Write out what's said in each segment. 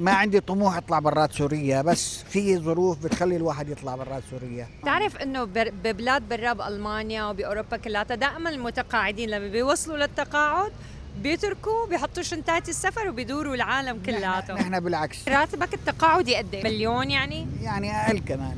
ما عندي طموح اطلع برات سوريا، بس في ظروف بتخلي الواحد يطلع برات سوريا. تعرف انه ببلاد برا بالمانيا وباوروبا كلها دائما المتقاعدين لما بيوصلوا للتقاعد بيتركوا بيحطوا شنطات السفر وبيدوروا العالم كلياته. نحن بالعكس. راتبك التقاعدي قد ايه؟ مليون يعني اقل كمان.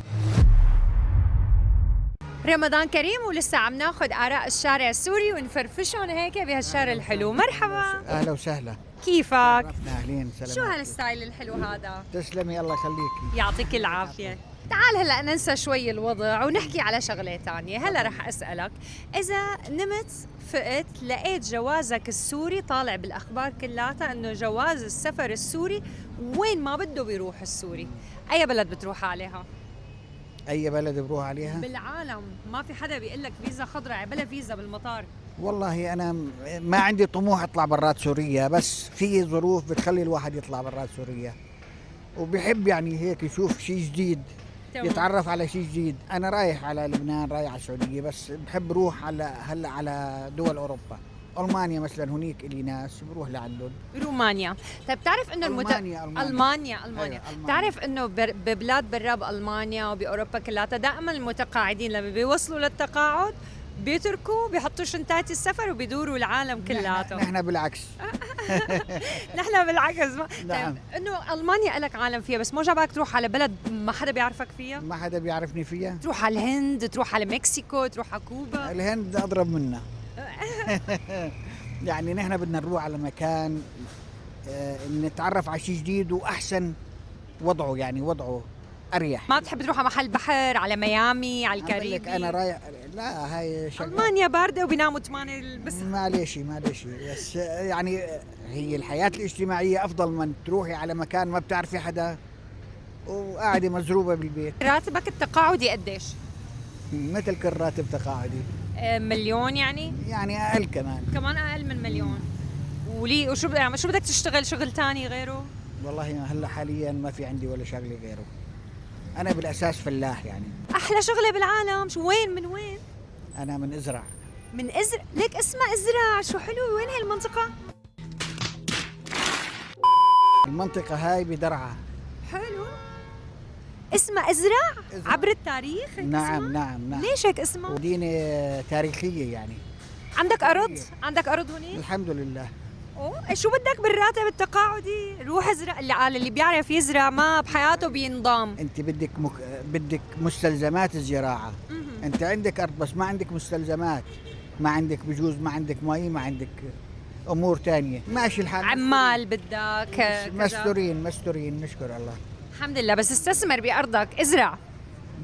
رمضان كريم ولسه عم ناخذ اراء الشارع السوري ونفرفشهم هيك بهالشارع الحلو. مرحبا، اهلا وسهلا. كيفك؟ اهلين سلام. شو هالستايل الحلو هذا؟ تسلمي الله يخليكي. يعطيك العافية. تعال هلا ننسى شوي الوضع ونحكي على شغلة تانية. هلا رح أسألك إذا نمت فقت لقيت جوازك السوري طالع بالأخبار كلاتها إنه جواز السفر السوري وين ما بده بيروح السوري، أي بلد بتروح عليها؟ اي بلد بروح عليها؟ بالعالم ما في حدا بيقول لك فيزا خضراء بلا فيزا بالمطار. والله انا ما عندي طموح اطلع برات سوريا، بس في ظروف بتخلي الواحد يطلع برات سوريا، وبحب يعني هيك يشوف شيء جديد، يتعرف على شيء جديد. انا رايح على لبنان، رايح على السعوديه، بس بحب روح هلا على دول اوروبا. المانيا مثلا هنيك الي ناس بروح لعندهم. رومانيا. طيب بتعرف انه ألمانيا. المانيا أيوة. بتعرف انه ببلاد برا بالمانيا وباوروبا كلها دائما المتقاعدين لما بيوصلوا للتقاعد بيتركوا بيحطوا شنطات السفر وبيدوروا العالم كلياته. نحن بالعكس. نحن بالعكس. نعم. طيب انه المانيا لك عالم فيها، بس مو جابك تروح على بلد ما حدا بيعرفك فيها؟ ما حدا بيعرفني فيها. تروح على الهند، تروح على مكسيكو، تروح على كوبا. الهند اضرب منا. يعني نحن بدنا نروح على مكان نتعرف على شيء جديد واحسن وضعه، يعني وضعه اريح. ما بتحب تروح على محل بحر، على ميامي، على الكاريبي؟ انا رايح. لا هاي شغله. المانيا بارده وبيناموا 8 بس. معلش بس يعني هي الحياه الاجتماعيه افضل من تروحي على مكان ما بتعرفي حدا وقاعده مزروبه بالبيت. راتبك التقاعدي قديش؟ مثل كل راتب تقاعدي. مليون يعني اقل كمان اقل من مليون. وليه وشو يعني شو بدك تشتغل شغل تاني غيره؟ والله هلا حاليا ما في عندي ولا شغله غيره. انا بالاساس فلاح يعني. احلى شغله بالعالم. شو وين من وين؟ انا من ازرع. من ازرع؟ ليك اسمها ازرع، شو حلو. وين هي المنطقه؟ المنطقه هاي بدرعا. حلو. اسمها ازرع عبر التاريخ هيك نعم اسمها؟ نعم. ليش هيك اسمها؟ مدينه تاريخيه يعني. عندك ارض؟ عندك ارض هونيك؟ الحمد لله. اوه شو بدك بالراتب التقاعدي؟ روح ازرع. اللي بيعرف يزرع ما بحياته بينضام. انت بدك مستلزمات الزراعه. انت عندك ارض بس ما عندك مستلزمات، ما عندك بجوز، ما عندك مي، ما عندك امور تانية. ماشي الحال. عمال بدك مستورين نشكر الله. الحمد لله. بس استثمر بارضك، ازرع.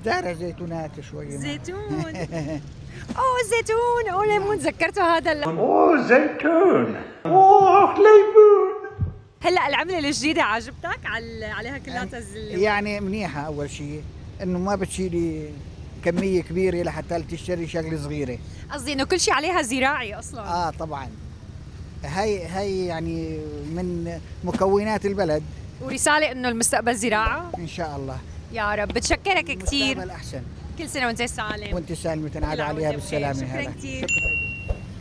زارع زيتونات شوي. زيتون. اوه الزيتون، اوه ليمون. تذكرته هذا اوه زيتون، اوه ليمون. هلا العمله الجديده عجبتك عليها كلها يعني منيحه. اول شيء انه ما بتشيلي كميه كبيره لحتى تشتري شغله صغيره. قصدي انه كل شيء عليها زراعي اصلا. طبعا. هي يعني من مكونات البلد. ورساله انه المستقبل زراعه ان شاء الله. يا رب. بتشكرك كثير. المستقبل احسن. كل سنه وانت سالم. وانت سالمه، تنعاد عليها بالسلامه. شكرا كثير.